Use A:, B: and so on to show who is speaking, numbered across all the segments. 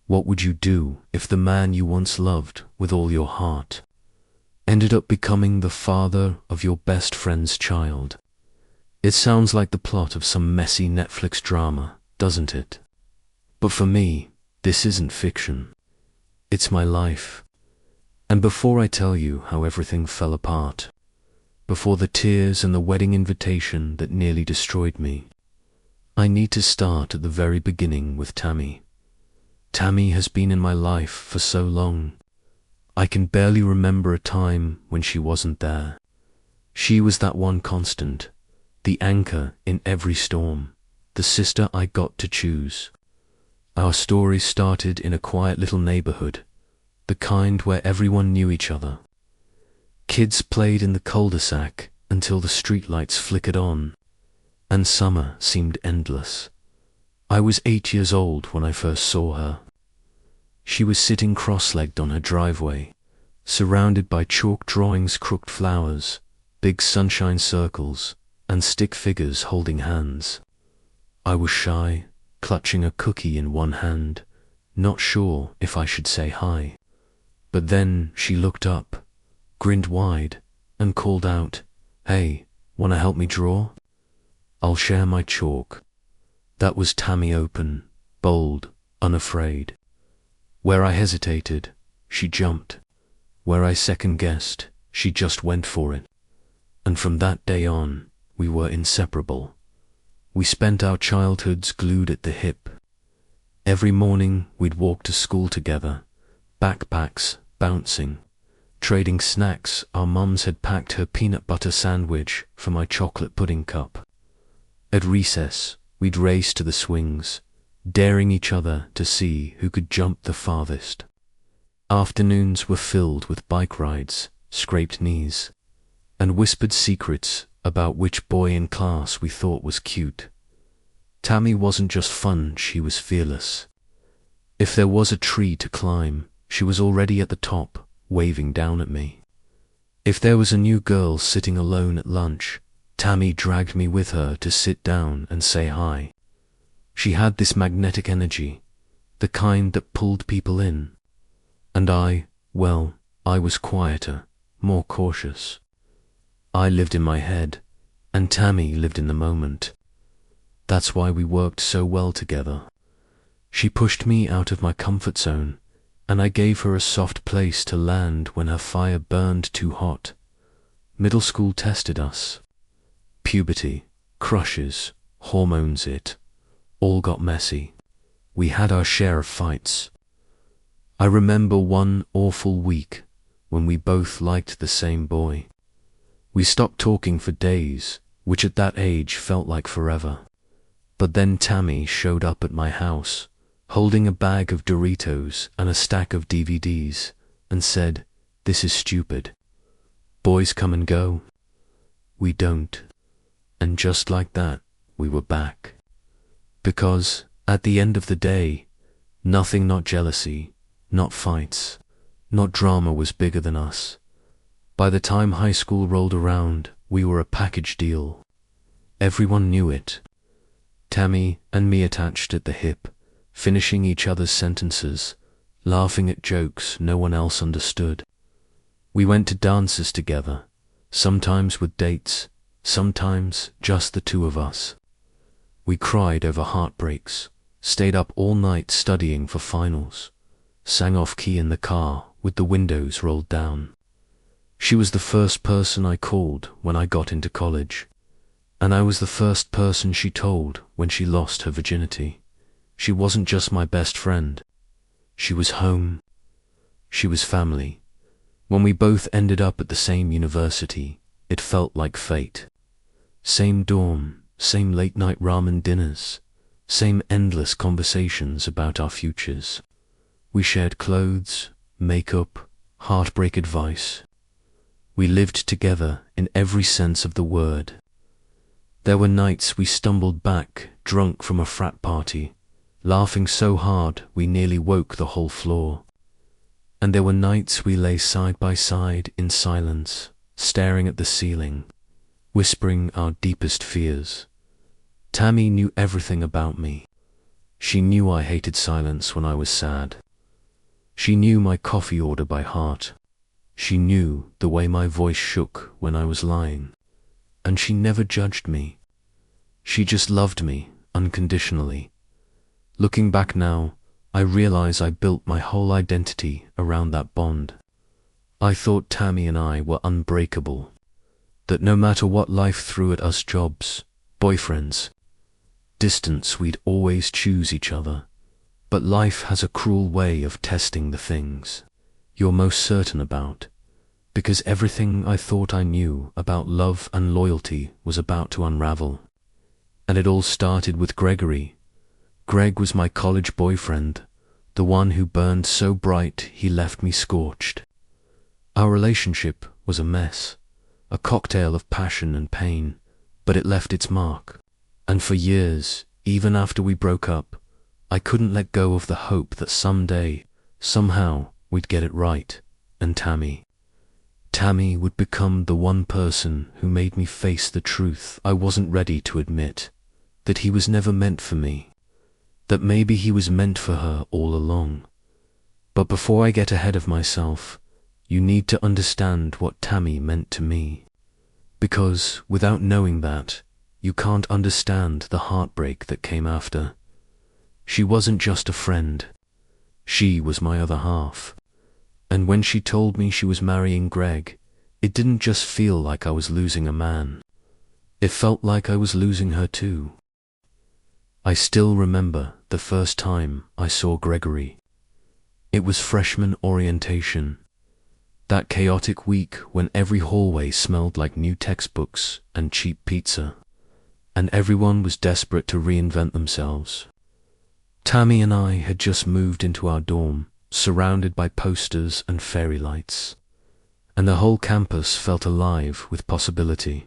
A: What would you do if the man you once loved with all your heart ended up becoming the father of your best friend's child? It sounds like the plot of some messy Netflix drama, doesn't it? But for me, this isn't fiction. It's my life. And before I tell you how everything fell apart, before the tears and the wedding invitation that nearly destroyed me, I need to start at the very beginning with Tammy. Tammy has been in my life for so long. I can barely remember a time when she wasn't there. She was that one constant, the anchor in every storm, the sister I got to choose. Our story started in a quiet little neighborhood, the kind where everyone knew each other. Kids played in the cul-de-sac until the streetlights flickered on, and summer seemed endless. I was 8 years old when I first saw her. She was sitting cross-legged on her driveway, surrounded by chalk drawings, crooked flowers, big sunshine circles, and stick figures holding hands. I was shy, clutching a cookie in one hand, not sure if I should say hi. But then she looked up, grinned wide, and called out, "Hey, wanna help me draw? I'll share my chalk." That was Tammy, open, bold, unafraid. Where I hesitated, she jumped. Where I second-guessed, she just went for it. And from that day on, we were inseparable. We spent our childhoods glued at the hip. Every morning we'd walk to school together, backpacks bouncing, trading snacks. Our mums had packed her peanut butter sandwich for my chocolate pudding cup. At recess, we'd race to the swings, daring each other to see who could jump the farthest. Afternoons were filled with bike rides, scraped knees, and whispered secrets about which boy in class we thought was cute. Tammy wasn't just fun, she was fearless. If there was a tree to climb, she was already at the top, waving down at me. If there was a new girl sitting alone at lunch, Tammy dragged me with her to sit down and say hi. She had this magnetic energy, the kind that pulled people in. And I was quieter, more cautious. I lived in my head, and Tammy lived in the moment. That's why we worked so well together. She pushed me out of my comfort zone, and I gave her a soft place to land when her fire burned too hot. Middle school tested us. Puberty, crushes, hormones, it all got messy. We had our share of fights. I remember one awful week when we both liked the same boy. We stopped talking for days, which at that age felt like forever. But then Tammy showed up at my house, holding a bag of Doritos and a stack of DVDs, and said, "This is stupid. Boys come and go. We don't." And just like that, we were back. Because, at the end of the day, nothing, not jealousy, not fights, not drama was bigger than us. By the time high school rolled around, we were a package deal. Everyone knew it. Tammy and me attached at the hip, finishing each other's sentences, laughing at jokes no one else understood. We went to dances together, sometimes with dates, sometimes just the two of us. We cried over heartbreaks, stayed up all night studying for finals, sang off-key in the car with the windows rolled down. She was the first person I called when I got into college, and I was the first person she told when she lost her virginity. She wasn't just my best friend. She was home. She was family. When we both ended up at the same university, it felt like fate. Same dorm, same late-night ramen dinners, same endless conversations about our futures. We shared clothes, makeup, heartbreak advice. We lived together in every sense of the word. There were nights we stumbled back, drunk from a frat party, laughing so hard we nearly woke the whole floor. And there were nights we lay side by side in silence, staring at the ceiling, whispering our deepest fears. Tammy knew everything about me. She knew I hated silence when I was sad. She knew my coffee order by heart. She knew the way my voice shook when I was lying. And she never judged me. She just loved me unconditionally. Looking back now, I realize I built my whole identity around that bond. I thought Tammy and I were unbreakable, that no matter what life threw at us, jobs, boyfriends, distance, we'd always choose each other. But life has a cruel way of testing the things you're most certain about, because everything I thought I knew about love and loyalty was about to unravel. And it all started with Gregory. Greg was my college boyfriend, the one who burned so bright he left me scorched. Our relationship was a mess, a cocktail of passion and pain, but it left its mark. And for years, even after we broke up, I couldn't let go of the hope that someday, somehow, we'd get it right. And Tammy would become the one person who made me face the truth I wasn't ready to admit, that he was never meant for me, that maybe he was meant for her all along. But before I get ahead of myself, you need to understand what Tammy meant to me. Because without knowing that, you can't understand the heartbreak that came after. She wasn't just a friend. She was my other half. And when she told me she was marrying Greg, it didn't just feel like I was losing a man. It felt like I was losing her too. I still remember the first time I saw Gregory. It was freshman orientation. That chaotic week when every hallway smelled like new textbooks and cheap pizza, and everyone was desperate to reinvent themselves. Tammy and I had just moved into our dorm, surrounded by posters and fairy lights, and the whole campus felt alive with possibility.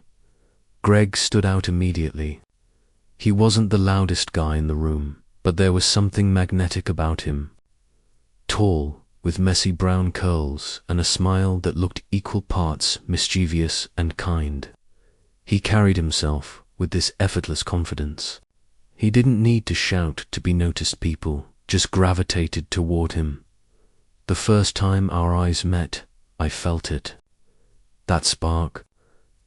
A: Greg stood out immediately. He wasn't the loudest guy in the room, but there was something magnetic about him. Tall, with messy brown curls and a smile that looked equal parts mischievous and kind. He carried himself with this effortless confidence. He didn't need to shout to be noticed. People just gravitated toward him. The first time our eyes met, I felt it. That spark,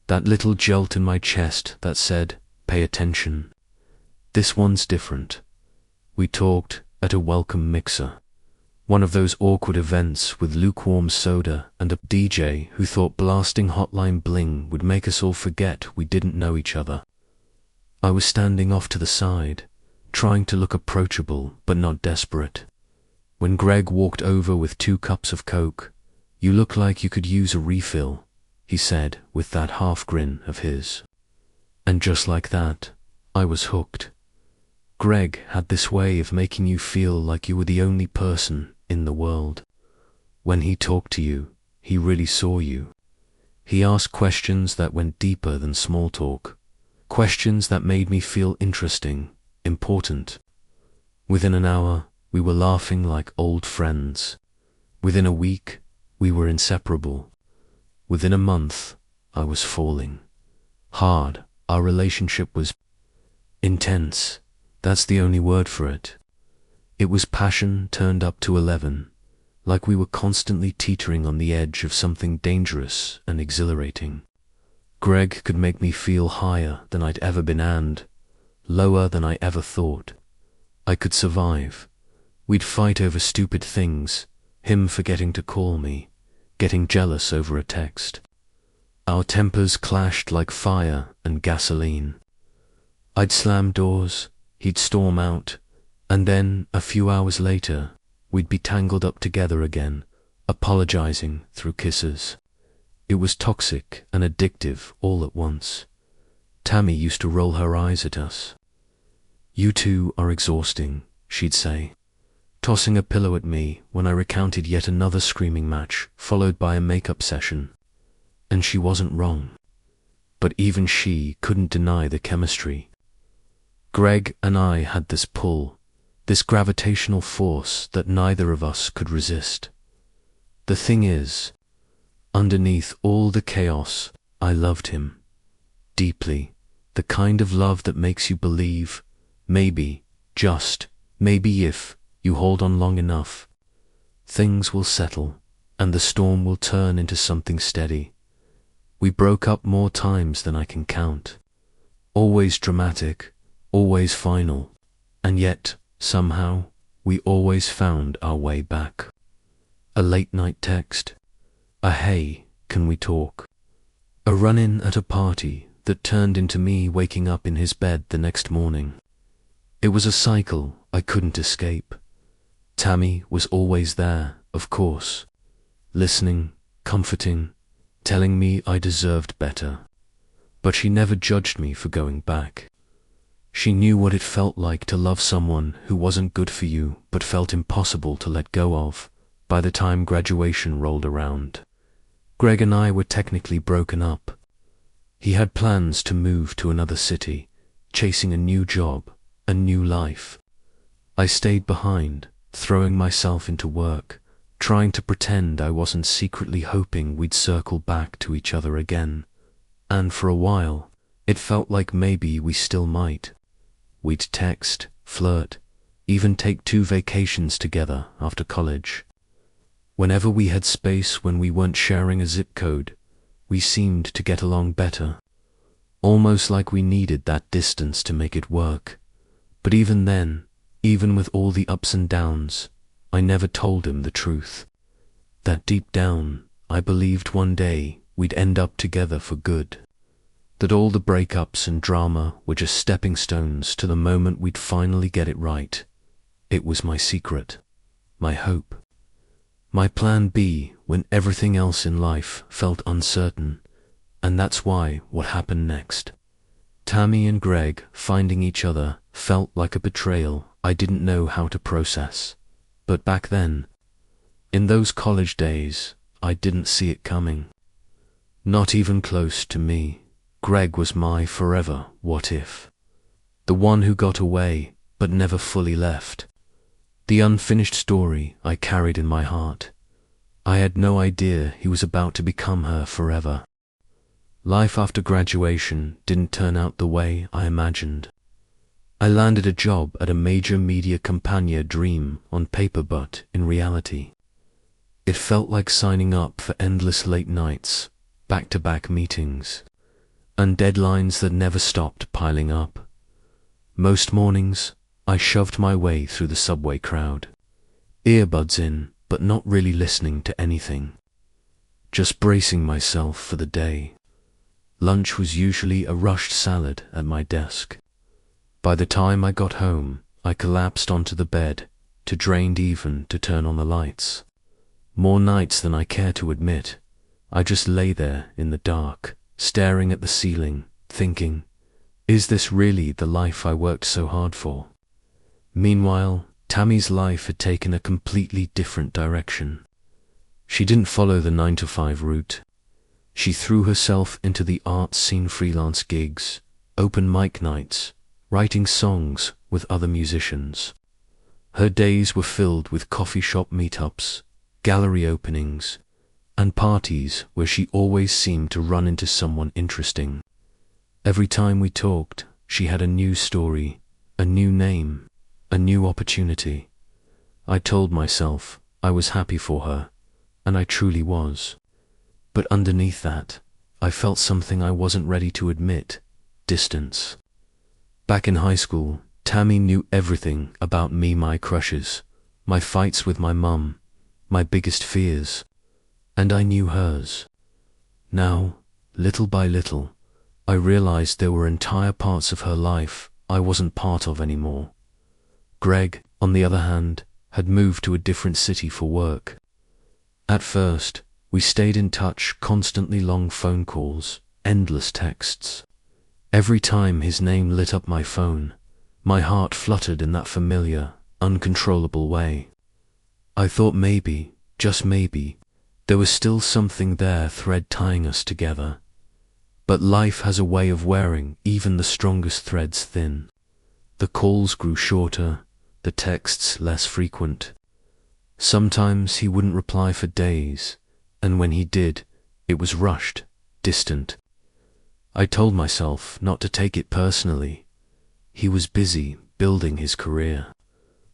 A: that little jolt in my chest that said, "Pay attention. This one's different." We talked at a welcome mixer, one of those awkward events with lukewarm soda and a DJ who thought blasting Hotline Bling would make us all forget we didn't know each other. I was standing off to the side, trying to look approachable but not desperate, when Greg walked over with 2 cups of Coke. "You look like you could use a refill," he said with that half grin of his. And just like that, I was hooked. Greg had this way of making you feel like you were the only person in the world. When he talked to you, he really saw you. He asked questions that went deeper than small talk, questions that made me feel interesting, important. Within an hour, we were laughing like old friends. Within a week, we were inseparable. Within a month, I was falling hard. Our relationship was intense. That's the only word for it. It was passion turned up to 11, like we were constantly teetering on the edge of something dangerous and exhilarating. Greg could make me feel higher than I'd ever been and lower than I ever thought I could survive. We'd fight over stupid things, him forgetting to call me, getting jealous over a text. Our tempers clashed like fire and gasoline. I'd slam doors, he'd storm out, and then, a few hours later, we'd be tangled up together again, apologizing through kisses. It was toxic and addictive all at once. Tammy used to roll her eyes at us. "You two are exhausting," she'd say, tossing a pillow at me when I recounted yet another screaming match, followed by a makeup session. And she wasn't wrong. But even she couldn't deny the chemistry. Greg and I had this pull, this gravitational force that neither of us could resist. The thing is, underneath all the chaos, I loved him. Deeply, the kind of love that makes you believe, maybe, just Maybe if you hold on long enough, things will settle and the storm will turn into something steady. We broke up more times than I can count. Always dramatic, always final, and yet, somehow, we always found our way back. A late-night text, a "hey, can we talk?" A run-in at a party that turned into me waking up in his bed the next morning. It was a cycle I couldn't escape. Tammy was always there, of course, listening, comforting, telling me I deserved better. But she never judged me for going back. She knew what it felt like to love someone who wasn't good for you but felt impossible to let go of by the time graduation rolled around. Greg and I were technically broken up. He had plans to move to another city, chasing a new job, a new life. I stayed behind, throwing myself into work, trying to pretend I wasn't secretly hoping we'd circle back to each other again. And for a while, it felt like maybe we still might. We'd text, flirt, even take 2 vacations together after college. Whenever we had space when we weren't sharing a zip code, we seemed to get along better. Almost like we needed that distance to make it work. But even then, even with all the ups and downs, I never told him the truth. That deep down, I believed one day we'd end up together for good. That all the breakups and drama were just stepping stones to the moment we'd finally get it right. It was my secret, my hope. My plan B when everything else in life felt uncertain, and that's why what happened next. Tammy and Greg finding each other felt like a betrayal I didn't know how to process. But back then, in those college days, I didn't see it coming. Not even close to me. Greg was my forever what if. The one who got away but never fully left. The unfinished story I carried in my heart. I had no idea he was about to become her forever. Life after graduation didn't turn out the way I imagined. I landed a job at a major media company, dream on paper but in reality. It felt like signing up for endless late nights, back-to-back meetings, and deadlines that never stopped piling up. Most mornings, I shoved my way through the subway crowd, earbuds in, but not really listening to anything. Just bracing myself for the day. Lunch was usually a rushed salad at my desk. By the time I got home, I collapsed onto the bed, too drained even to turn on the lights. More nights than I care to admit, I just lay there in the dark, staring at the ceiling, thinking, is this really the life I worked so hard for? Meanwhile, Tammy's life had taken a completely different direction. She didn't follow the 9-to-5 route. She threw herself into the art scene, freelance gigs, open mic nights, writing songs with other musicians. Her days were filled with coffee shop meetups, gallery openings, and parties where she always seemed to run into someone interesting. Every time we talked, she had a new story, a new name, a new opportunity. I told myself I was happy for her, and I truly was. But underneath that, I felt something I wasn't ready to admit: distance. Back in high school, Tammy knew everything about me, my crushes, my fights with my mum, my biggest fears, and I knew hers. Now, little by little, I realized there were entire parts of her life I wasn't part of anymore. Greg, on the other hand, had moved to a different city for work. At first, we stayed in touch, constantly long phone calls, endless texts. Every time his name lit up my phone, my heart fluttered in that familiar, uncontrollable way. I thought maybe, just maybe, there was still something there, thread tying us together. But life has a way of wearing even the strongest threads thin. The calls grew shorter, the texts less frequent. Sometimes he wouldn't reply for days, and when he did, it was rushed, distant. I told myself not to take it personally. He was busy building his career.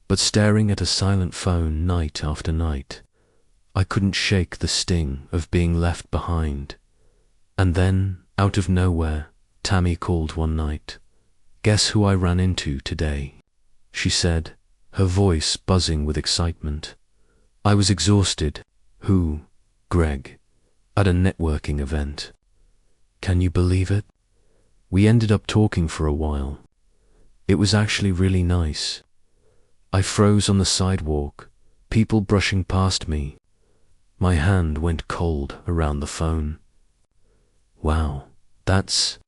A: But staring at a silent phone night after night, I couldn't shake the sting of being left behind. And then, out of nowhere, Tammy called one night. "Guess who I ran into today?" she said, her voice buzzing with excitement. I was exhausted. "Who?" "Greg. At a networking event." "Can you believe it?" We ended up talking for a while. It was actually really nice. I froze on the sidewalk, people brushing past me. My hand went cold around the phone. "Wow, that's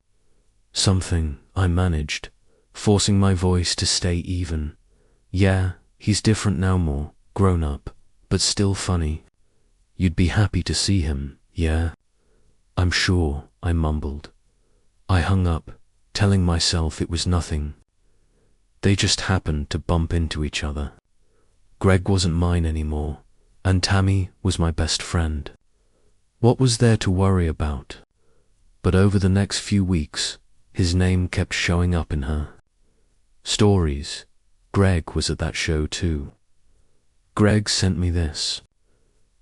A: something," I managed, forcing my voice to stay even. "Yeah, he's different now, more grown up, but still funny. You'd be happy to see him, yeah?" "I'm sure," I mumbled. I hung up, telling myself it was nothing. They just happened to bump into each other. Greg wasn't mine anymore, and Tammy was my best friend. What was there to worry about? But over the next few weeks, his name kept showing up in her stories. Greg was at that show too. Greg sent me this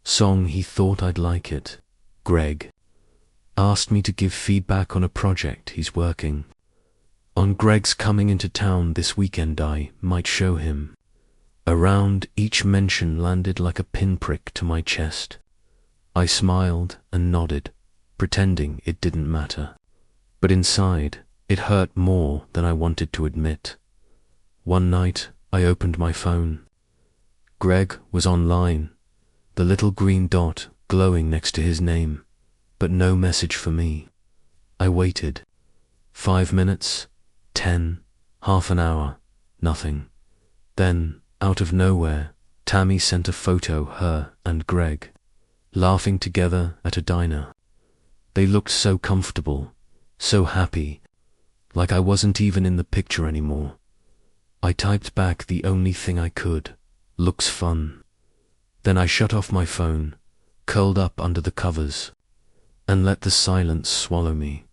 A: song, he thought I'd like it. Greg asked me to give feedback on a project he's working on. Greg's coming into town this weekend, I might show him around. Each mention landed like a pinprick to my chest. I smiled and nodded, pretending it didn't matter. But inside, it hurt more than I wanted to admit. One night, I opened my phone. Greg was online, the little green dot glowing next to his name, but no message for me. I waited. 5 minutes, 10, half an hour, nothing. Then, out of nowhere, Tammy sent a photo, her and Greg laughing together at a diner. They looked so comfortable, so happy, like I wasn't even in the picture anymore. I typed back the only thing I could: "Looks fun." Then I shut off my phone, curled up under the covers, and let the silence swallow me.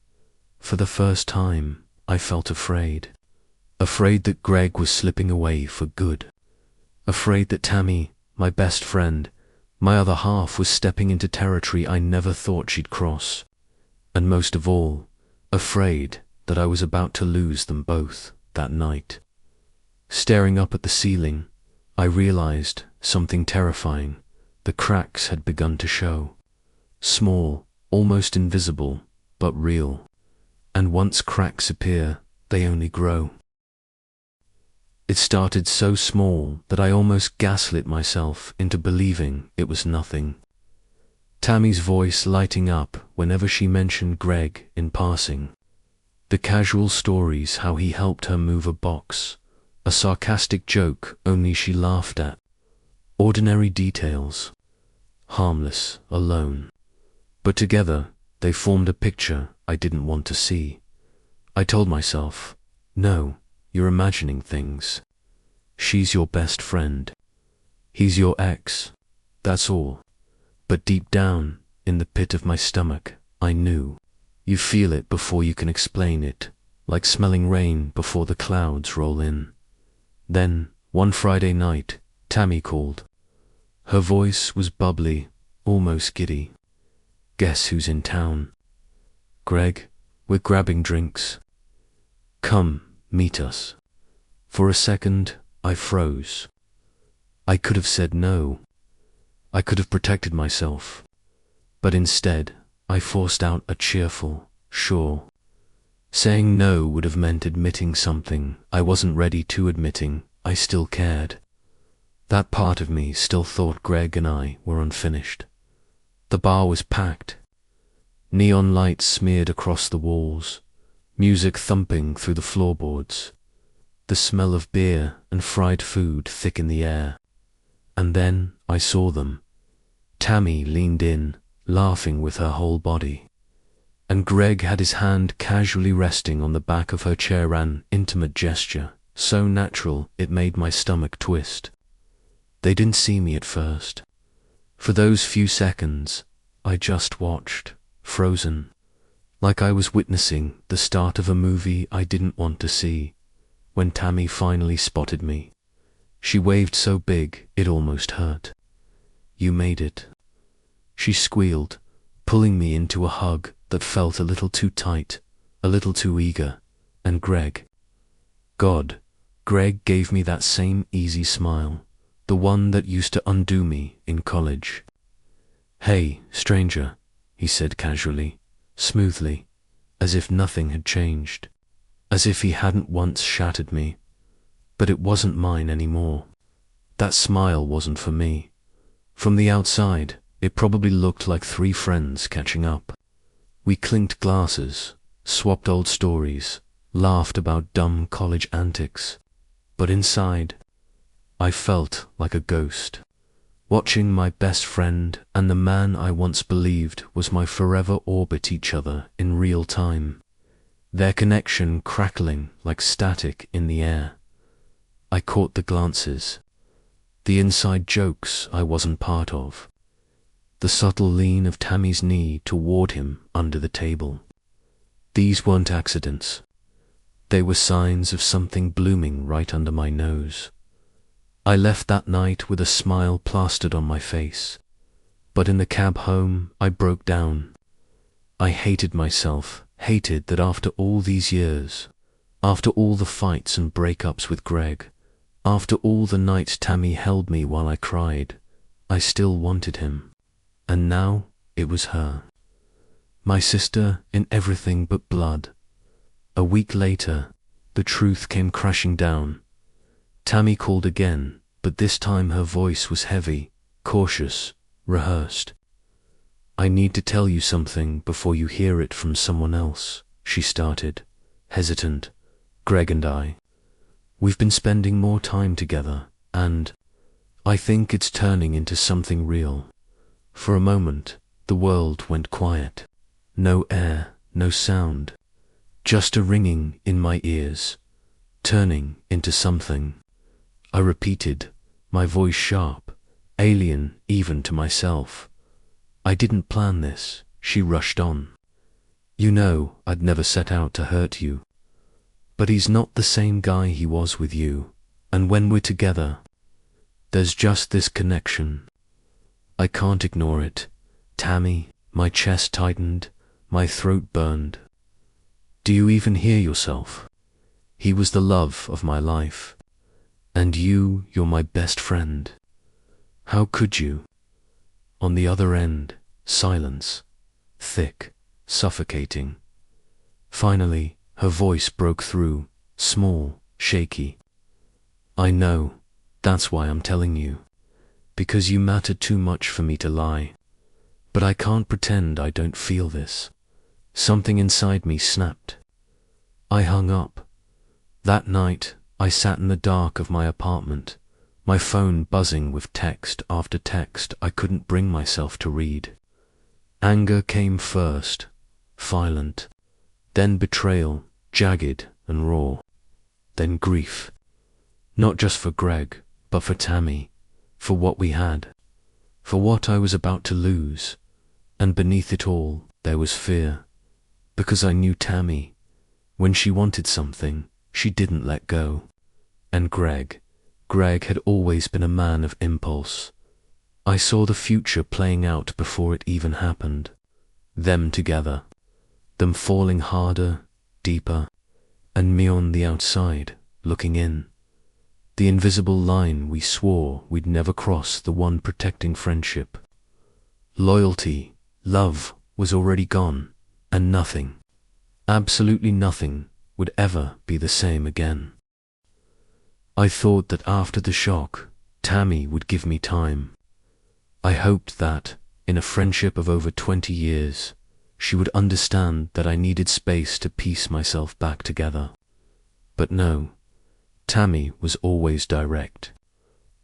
A: For the first time, I felt afraid. Afraid that Greg was slipping away for good. Afraid that Tammy, my best friend, my other half, was stepping into territory I never thought she'd cross. And most of all, afraid that I was about to lose them both that night. Staring up at the ceiling, I realized something terrifying. The cracks had begun to show. Small, almost invisible, but real. And once cracks appear, they only grow. It started so small that I almost gaslit myself into believing it was nothing. Tammy's voice lighting up whenever she mentioned Greg in passing. The casual stories, how he helped her move a box. A sarcastic joke only she laughed at. Ordinary details. Harmless, alone. But together, they formed a picture I didn't want to see. I told myself, "No, you're imagining things. She's your best friend. He's your ex. That's all." But deep down, in the pit of my stomach, I knew. You feel it before you can explain it, like smelling rain before the clouds roll in. Then, one Friday night, Tammy called. Her voice was bubbly, almost giddy. "Guess who's in town?" "Greg, we're grabbing drinks. Come, meet us." For a second, I froze. I could have said no. I could have protected myself. But instead, I forced out a cheerful, sure. Saying no would have meant admitting something I wasn't ready to admitting. I still cared. That part of me still thought Greg and I were unfinished. The bar was packed. Neon lights smeared across the walls, music thumping through the floorboards, the smell of beer and fried food thick in the air. And then I saw them. Tammy leaned in, laughing with her whole body. And Greg had his hand casually resting on the back of her chair, an intimate gesture, so natural it made my stomach twist. They didn't see me at first. For those few seconds, I just watched, frozen, like I was witnessing the start of a movie I didn't want to see. When Tammy finally spotted me, She waved so big it almost hurt. You made it, she squealed, pulling me into a hug that felt a little too tight, a little too eager. And Greg. God, Greg gave me that same easy smile, the one that used to undo me in college. Hey, stranger, he said casually, smoothly, as if nothing had changed, as if he hadn't once shattered me. But it wasn't mine anymore. That smile wasn't for me. From the outside, it probably looked like three friends catching up. We clinked glasses, swapped old stories, laughed about dumb college antics. But inside, I felt like a ghost, watching my best friend and the man I once believed was my forever orbit each other in real time, their connection crackling like static in the air. I caught the glances, the inside jokes I wasn't part of, the subtle lean of Tammy's knee toward him under the table. These weren't accidents. They were signs of something blooming right under my nose. I left that night with a smile plastered on my face, but in the cab home I broke down. I hated myself, hated that after all these years, after all the fights and breakups with Greg, after all the nights Tammy held me while I cried, I still wanted him. And now it was her. My sister in everything but blood. A week later, the truth came crashing down. Tammy called again, but this time her voice was heavy, cautious, rehearsed. I need to tell you something before you hear it from someone else, she started, hesitant. Greg and I. We've been spending more time together, and I think it's turning into something real. For a moment, the world went quiet. No air, no sound. Just a ringing in my ears, turning into something. I repeated, my voice sharp, alien even to myself. I didn't plan this, she rushed on. You know I'd never set out to hurt you. But he's not the same guy he was with you, and when we're together, there's just this connection. I can't ignore it. Tammy, my chest tightened, my throat burned. Do you even hear yourself? He was the love of my life. And you're my best friend. How could you? On the other end, silence. Thick, suffocating. Finally, her voice broke through, small, shaky. I know, that's why I'm telling you. Because you matter too much for me to lie. But I can't pretend I don't feel this. Something inside me snapped. I hung up. That night, I sat in the dark of my apartment, my phone buzzing with text after text I couldn't bring myself to read. Anger came first, violent, then betrayal, jagged and raw, then grief. Not just for Greg, but for Tammy, for what we had, for what I was about to lose, and beneath it all there was fear, because I knew Tammy. When she wanted something, she didn't let go. And Greg had always been a man of impulse. I saw the future playing out before it even happened. Them together, them falling harder, deeper, and me on the outside, looking in. The invisible line we swore we'd never cross, the one protecting friendship. Loyalty, love was already gone, and nothing, absolutely nothing, would ever be the same again. I thought that after the shock, Tammy would give me time. I hoped that, in a friendship of over 20 years, she would understand that I needed space to piece myself back together. But no, Tammy was always direct.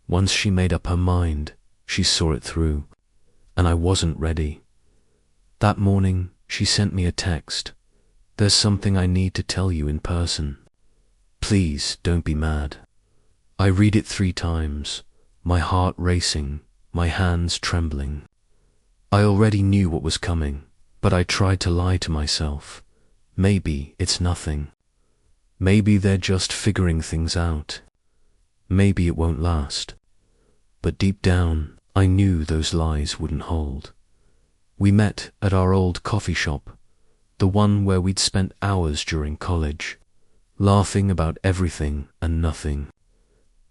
A: Once she made up her mind, she saw it through, and I wasn't ready. That morning, she sent me a text. There's something I need to tell you in person. Please don't be mad. I read it 3 times, my heart racing, my hands trembling. I already knew what was coming, but I tried to lie to myself. Maybe it's nothing. Maybe they're just figuring things out. maybe it won't last. But deep down, I knew those lies wouldn't hold. We met at our old coffee shop, the one where we'd spent hours during college, laughing about everything and nothing.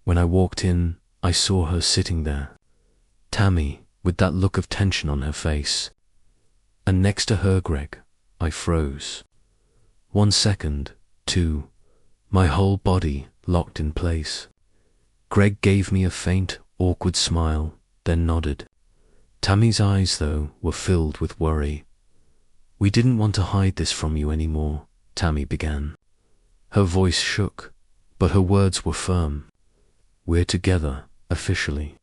A: When I walked in, I saw her sitting there, Tammy, with that look of tension on her face. And next to her, Greg. I froze. 1 second, 2, my whole body locked in place. Greg gave me a faint, awkward smile, then nodded. Tammy's eyes, though, were filled with worry. "We didn't want to hide this from you anymore," Tammy began. Her voice shook, but her words were firm. "We're together, officially."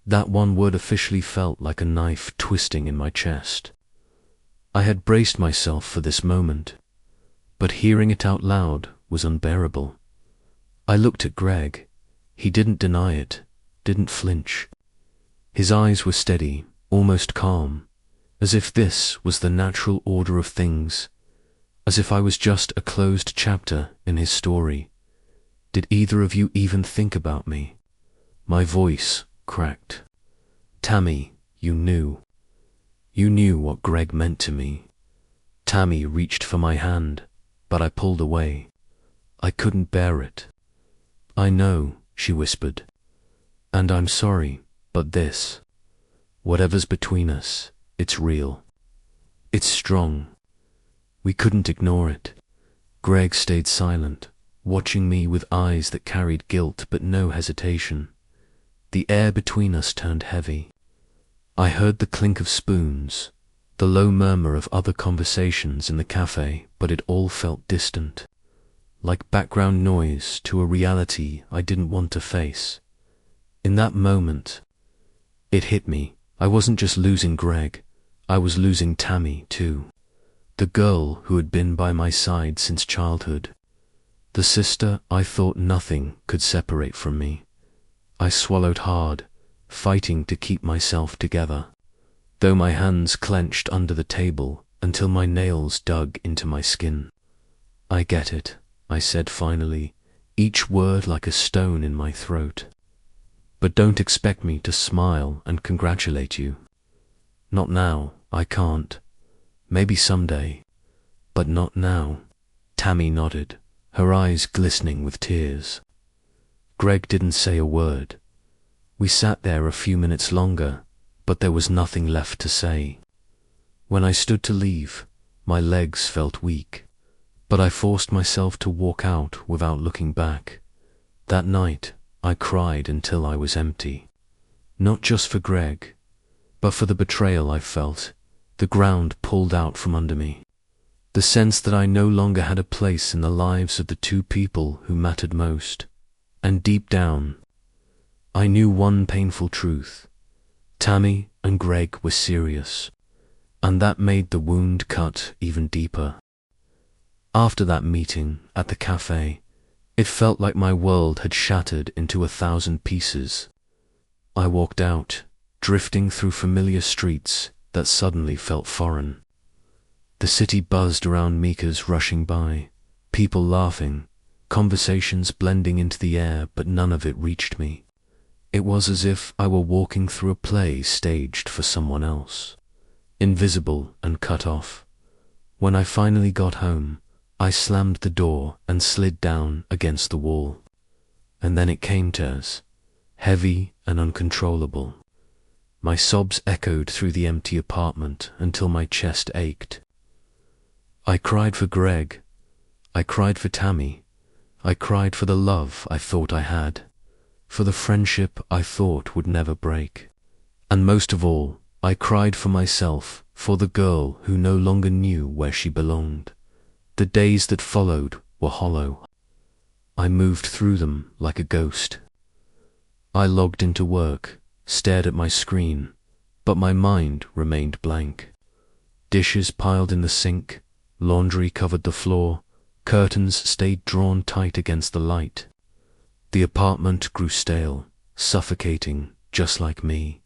A: That one word officially felt like a knife twisting in my chest. I had braced myself for this moment, but hearing it out loud was unbearable. I looked at Greg. He didn't deny it, didn't flinch. His eyes were steady, almost calm, as if this was the natural order of things, as if I was just a closed chapter in his story. "Did either of you even think about me?" My voice cracked. "Tammy, you knew. You knew what Greg meant to me." Tammy reached for my hand, but I pulled away. I couldn't bear it. "I know," she whispered, "and I'm sorry, but this, whatever's between us, it's real. It's strong. We couldn't ignore it." Greg stayed silent, watching me with eyes that carried guilt but no hesitation. The air between us turned heavy. I heard the clink of spoons, the low murmur of other conversations in the cafe, but it all felt distant, like background noise to a reality I didn't want to face. In that moment, it hit me. I wasn't just losing Greg, I was losing Tammy too. The girl who had been by my side since childhood. The sister I thought nothing could separate from me. I swallowed hard, fighting to keep myself together, though my hands clenched under the table until my nails dug into my skin. "I get it," I said finally, each word like a stone in my throat. "But don't expect me to smile and congratulate you. Not now, I can't. Maybe someday, but not now." Tammy nodded, her eyes glistening with tears. Greg didn't say a word. We sat there a few minutes longer, but there was nothing left to say. When I stood to leave, my legs felt weak, but I forced myself to walk out without looking back. That night, I cried until I was empty. Not just for Greg, but for the betrayal I felt, the ground pulled out from under me. The sense that I no longer had a place in the lives of the two people who mattered most. And deep down, I knew one painful truth. Tammy and Greg were serious, and that made the wound cut even deeper. After that meeting at the cafe, it felt like my world had shattered into 1,000 pieces. I walked out, drifting through familiar streets that suddenly felt foreign. The city buzzed around me as rushing by, people laughing, conversations blending into the air, but none of it reached me. It was as if I were walking through a play staged for someone else, invisible and cut off. When I finally got home, I slammed the door and slid down against the wall. And then it came, Tess, heavy and uncontrollable. My sobs echoed through the empty apartment until my chest ached. I cried for Greg. I cried for Tammy. I cried for the love I thought I had, for the friendship I thought would never break. And most of all, I cried for myself, for the girl who no longer knew where she belonged. The days that followed were hollow. I moved through them like a ghost. I logged into work, stared at my screen, but my mind remained blank. Dishes piled in the sink, laundry covered the floor, curtains stayed drawn tight against the light. The apartment grew stale, suffocating, just like me.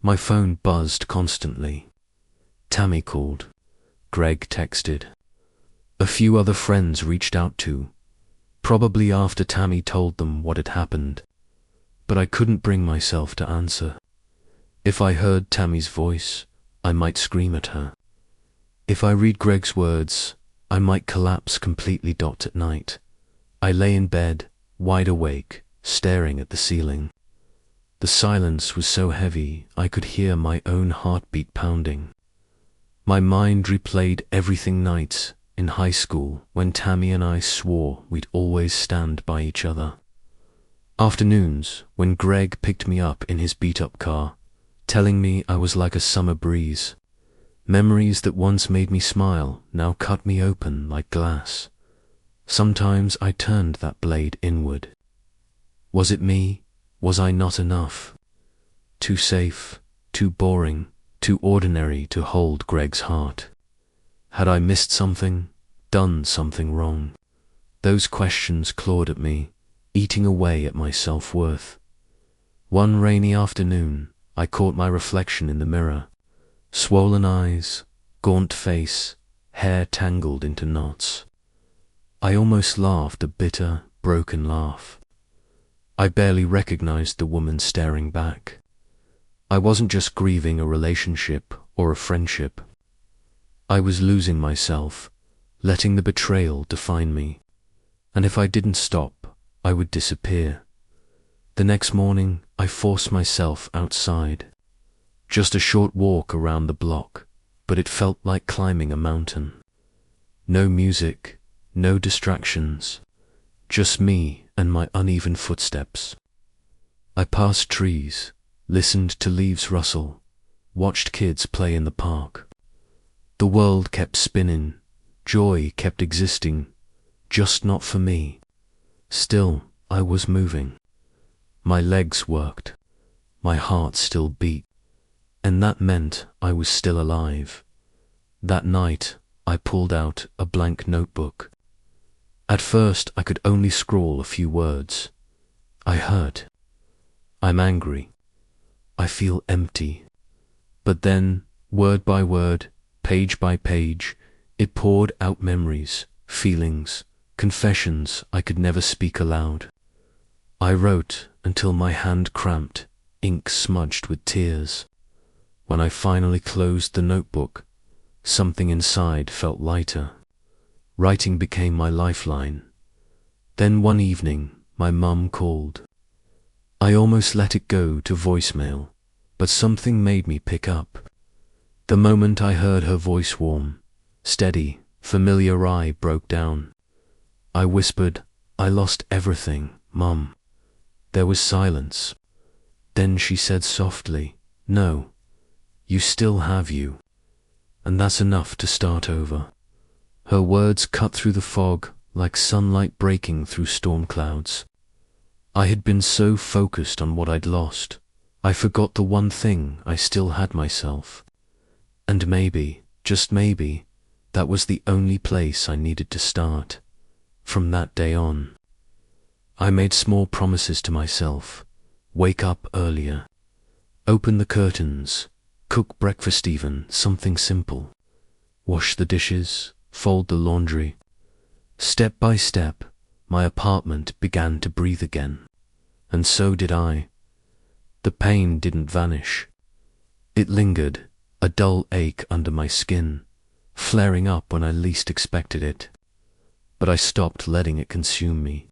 A: My phone buzzed constantly. Tammy called. Greg texted. A few other friends reached out too, probably after Tammy told them what had happened. but I couldn't bring myself to answer. If I heard Tammy's voice, I might scream at her. If I read Greg's words, I might collapse completely. At night, I lay in bed, wide awake, staring at the ceiling. The silence was so heavy I could hear my own heartbeat pounding. My mind replayed everything nights in high school when Tammy and I swore we'd always stand by each other. Afternoons when Greg picked me up in his beat-up car, telling me I was like a summer breeze. Memories that once made me smile now cut me open like glass. Sometimes I turned that blade inward. Was it me? Was I not enough? Too safe, too boring, too ordinary to hold Greg's heart? Had I missed something, done something wrong? Those questions clawed at me, eating away at my self-worth. One rainy afternoon, I caught my reflection in the mirror. Swollen eyes, gaunt face, hair tangled into knots. I almost laughed a bitter, broken laugh. I barely recognized the woman staring back. I wasn't just grieving a relationship or a friendship. I was losing myself, letting the betrayal define me. And if I didn't stop, I would disappear. The next morning, I forced myself outside. Just a short walk around the block, but it felt like climbing a mountain. No music, no distractions, just me and my uneven footsteps. I passed trees, listened to leaves rustle, watched kids play in the park. The world kept spinning, joy kept existing, just not for me. Still, I was moving. My legs worked, my heart still beat. And that meant I was still alive. That night, I pulled out a blank notebook. At first, I could only scrawl a few words. I hurt. I'm angry. I feel empty. But then, word by word, page by page, it poured out memories, feelings, confessions I could never speak aloud. I wrote until my hand cramped, ink smudged with tears. When I finally closed the notebook, something inside felt lighter. Writing became my lifeline. Then one evening, my mum called. I almost let it go to voicemail, but something made me pick up. The moment I heard her voice warm, steady, familiar, I broke down. I whispered, I lost everything, Mum. There was silence. Then she said softly, no. You still have you, and that's enough to start over. Her words cut through the fog like sunlight breaking through storm clouds. I had been so focused on what I'd lost, I forgot the one thing I still had, myself. And maybe, just maybe, that was the only place I needed to start. From that day on, I made small promises to myself. Wake up earlier, open the curtains, cook breakfast, even something simple. Wash the dishes, fold the laundry. Step by step, my apartment began to breathe again. And so did I. The pain didn't vanish. It lingered, a dull ache under my skin, flaring up when I least expected it. But I stopped letting it consume me.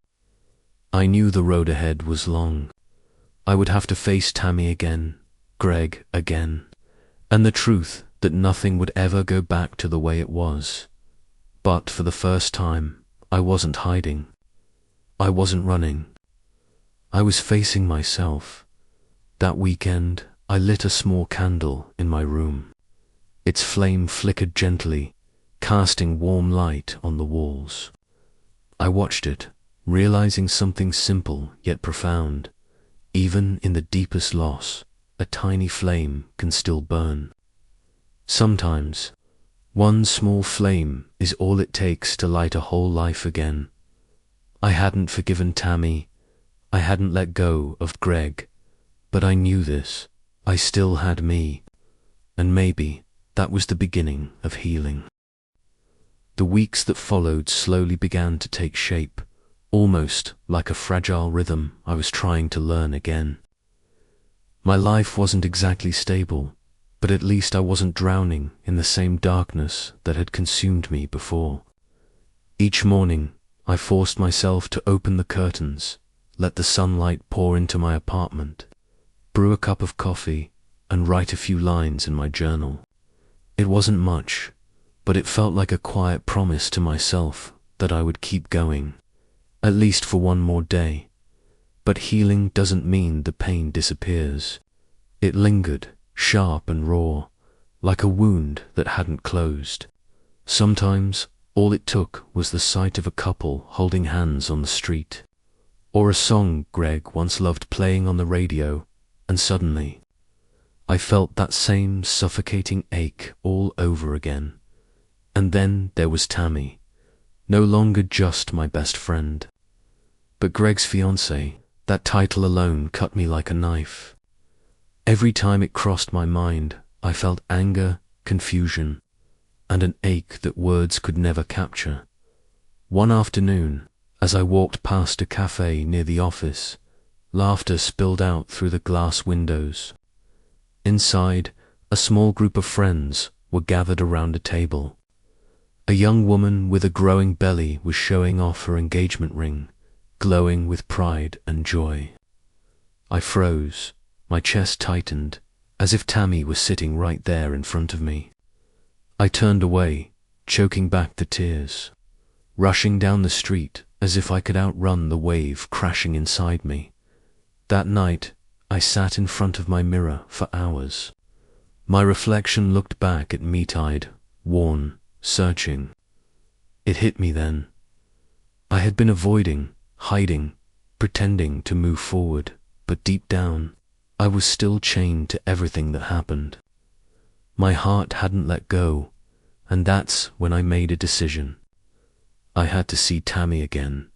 A: I knew the road ahead was long. I would have to face Tammy again, Greg again, and the truth that nothing would ever go back to the way it was. But for the first time, I wasn't hiding. I wasn't running. I was facing myself. That weekend, I lit a small candle in my room. Its flame flickered gently, casting warm light on the walls. I watched it, realizing something simple yet profound. Even in the deepest loss, a tiny flame can still burn. Sometimes, one small flame is all it takes to light a whole life again. I hadn't forgiven Tammy. I hadn't let go of Greg. But I knew this. I still had me. And maybe that was the beginning of healing. The weeks that followed slowly began to take shape, almost like a fragile rhythm I was trying to learn again. My life wasn't exactly stable, but at least I wasn't drowning in the same darkness that had consumed me before. Each morning, I forced myself to open the curtains, let the sunlight pour into my apartment, brew a cup of coffee, and write a few lines in my journal. It wasn't much, but it felt like a quiet promise to myself that I would keep going, at least for one more day. But healing doesn't mean the pain disappears. It lingered, sharp and raw, like a wound that hadn't closed. Sometimes, all it took was the sight of a couple holding hands on the street, or a song Greg once loved playing on the radio, and suddenly, I felt that same suffocating ache all over again. And then there was Tammy, no longer just my best friend, but Greg's fiancée. That title alone cut me like a knife. Every time it crossed my mind, I felt anger, confusion, and an ache that words could never capture. One afternoon, as I walked past a cafe near the office, laughter spilled out through the glass windows. Inside, a small group of friends were gathered around a table. A young woman with a growing belly was showing off her engagement ring, glowing with pride and joy. I froze, my chest tightened, as if Tammy was sitting right there in front of me. I turned away, choking back the tears, rushing down the street as if I could outrun the wave crashing inside me. That night, I sat in front of my mirror for hours. My reflection looked back at me-eyed, worn, searching. It hit me then. I had been avoiding, hiding, pretending to move forward, but deep down, I was still chained to everything that happened. My heart hadn't let go, and that's when I made a decision. I had to see Tammy again.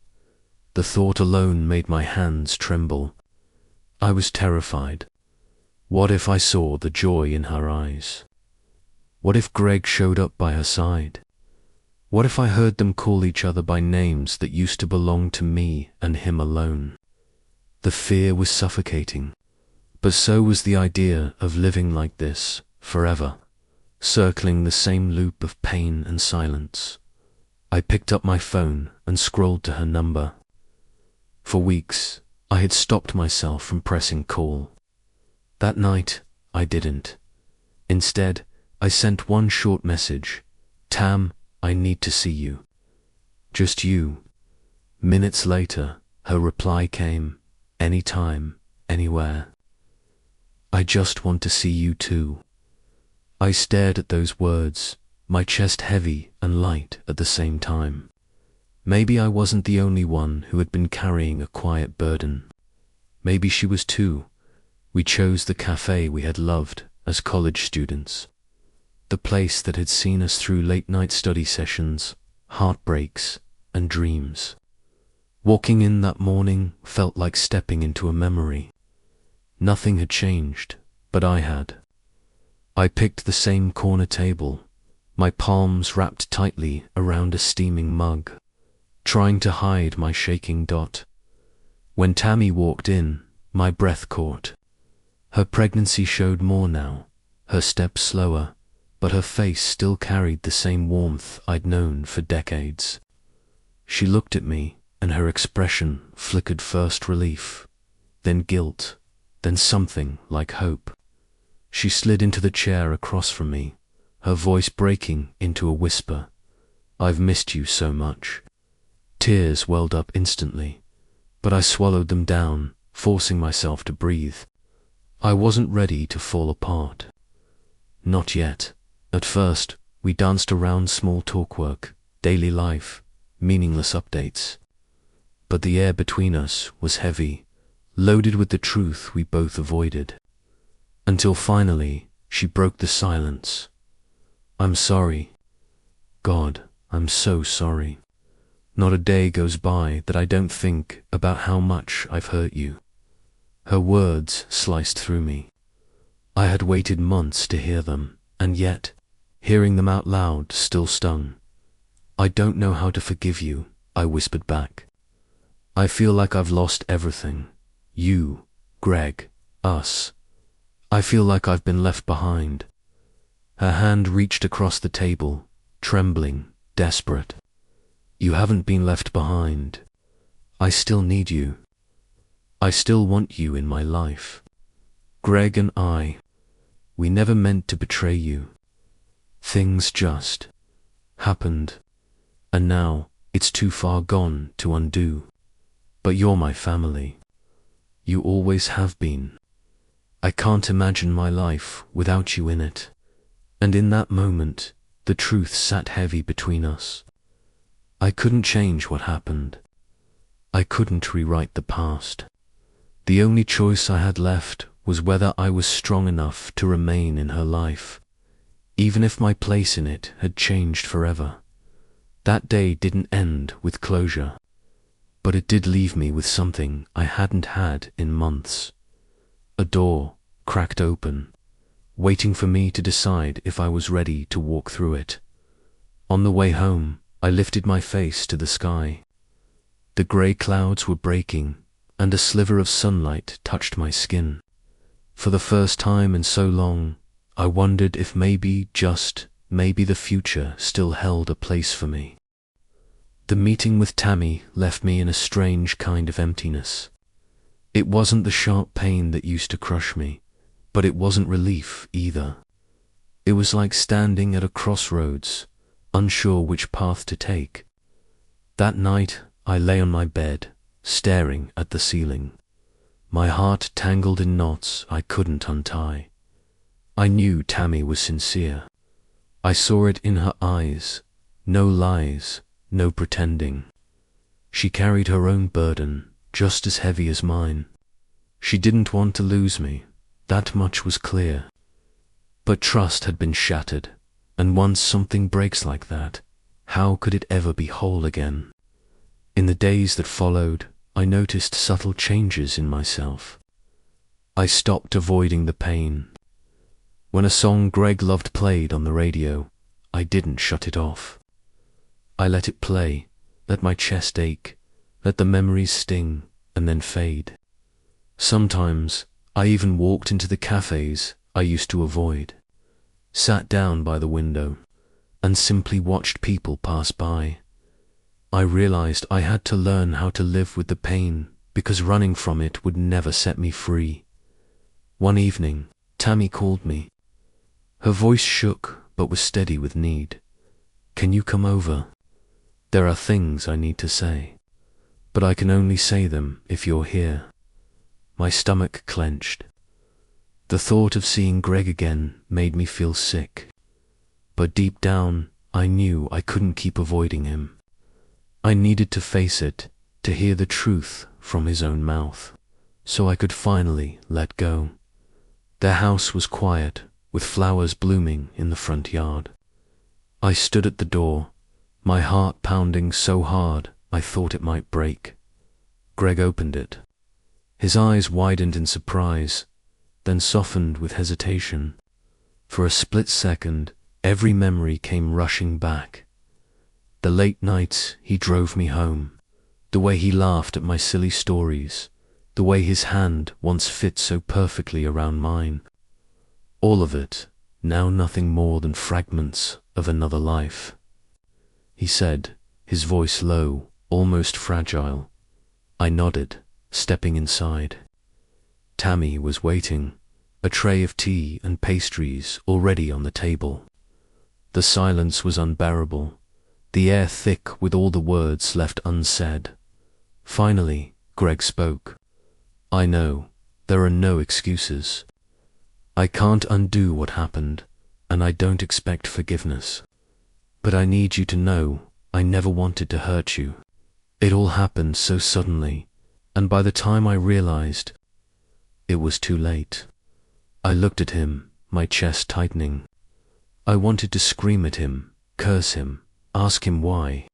A: The thought alone made my hands tremble. I was terrified. What if I saw the joy in her eyes? What if Greg showed up by her side? What if I heard them call each other by names that used to belong to me and him alone? The fear was suffocating, but so was the idea of living like this forever, circling the same loop of pain and silence. I picked up my phone and scrolled to her number. For weeks, I had stopped myself from pressing call. That night, I didn't. Instead, I sent one short message. Tam, I need to see you. Just you. Minutes later, her reply came. Anytime, anywhere. I just want to see you too. I stared at those words, my chest heavy and light at the same time. Maybe I wasn't the only one who had been carrying a quiet burden. Maybe she was too. We chose the cafe we had loved as college students. The place that had seen us through late-night study sessions, heartbreaks, and dreams. Walking in that morning felt like stepping into a memory. Nothing had changed, but I had. I picked the same corner table, my palms wrapped tightly around a steaming mug, trying to hide my shaking dot. When Tammy walked in, my breath caught. Her pregnancy showed more now, her steps slower, but her face still carried the same warmth I'd known for decades. She looked at me, and her expression flickered first relief, then guilt, then something like hope. She slid into the chair across from me, her voice breaking into a whisper. I've missed you so much. Tears welled up instantly, but I swallowed them down, forcing myself to breathe. I wasn't ready to fall apart. Not yet. At first, we danced around small talk work, daily life, meaningless updates. But the air between us was heavy, loaded with the truth we both avoided. Until finally, she broke the silence. I'm sorry. God, I'm so sorry. Not a day goes by that I don't think about how much I've hurt you. Her words sliced through me. I had waited months to hear them, and yet, hearing them out loud still stung. I don't know how to forgive you, I whispered back. I feel like I've lost everything. You, Greg, us. I feel like I've been left behind. Her hand reached across the table, trembling, desperate. You haven't been left behind. I still need you. I still want you in my life. Greg and I, we never meant to betray you. Things just happened, and now it's too far gone to undo. But you're my family. You always have been. I can't imagine my life without you in it. And in that moment, the truth sat heavy between us. I couldn't change what happened. I couldn't rewrite the past. The only choice I had left was whether I was strong enough to remain in her life, even if my place in it had changed forever. That day didn't end with closure, but it did leave me with something I hadn't had in months. A door cracked open, waiting for me to decide if I was ready to walk through it. On the way home, I lifted my face to the sky. The grey clouds were breaking, and a sliver of sunlight touched my skin. For the first time in so long, I wondered if maybe, just maybe, the future still held a place for me. The meeting with Tammy left me in a strange kind of emptiness. It wasn't the sharp pain that used to crush me, but it wasn't relief either. It was like standing at a crossroads, unsure which path to take. That night, I lay on my bed, staring at the ceiling, my heart tangled in knots I couldn't untie. I knew Tammy was sincere. I saw it in her eyes. No lies, no pretending. She carried her own burden, just as heavy as mine. She didn't want to lose me, that much was clear. But trust had been shattered, and once something breaks like that, how could it ever be whole again? In the days that followed, I noticed subtle changes in myself. I stopped avoiding the pain. When a song Greg loved played on the radio, I didn't shut it off. I let it play, let my chest ache, let the memories sting, and then fade. Sometimes, I even walked into the cafes I used to avoid, sat down by the window, and simply watched people pass by. I realized I had to learn how to live with the pain, because running from it would never set me free. One evening, Tammy called me. Her voice shook, but was steady with need. "Can you come over? There are things I need to say, but I can only say them if you're here." My stomach clenched. The thought of seeing Greg again made me feel sick. But deep down, I knew I couldn't keep avoiding him. I needed to face it, to hear the truth from his own mouth, so I could finally let go. Their house was quiet, with flowers blooming in the front yard. I stood at the door, my heart pounding so hard I thought it might break. Greg opened it. His eyes widened in surprise, then softened with hesitation. For a split second, every memory came rushing back. The late nights he drove me home, the way he laughed at my silly stories, the way his hand once fit so perfectly around mine. All of it, now nothing more than fragments of another life. He said, his voice low, almost fragile. I nodded, stepping inside. Tammy was waiting, a tray of tea and pastries already on the table. The silence was unbearable, the air thick with all the words left unsaid. Finally, Greg spoke. "I know, there are no excuses. I can't undo what happened, and I don't expect forgiveness. But I need you to know I never wanted to hurt you. It all happened so suddenly, and by the time I realized, it was too late." I looked at him, my chest tightening. I wanted to scream at him, curse him, ask him why.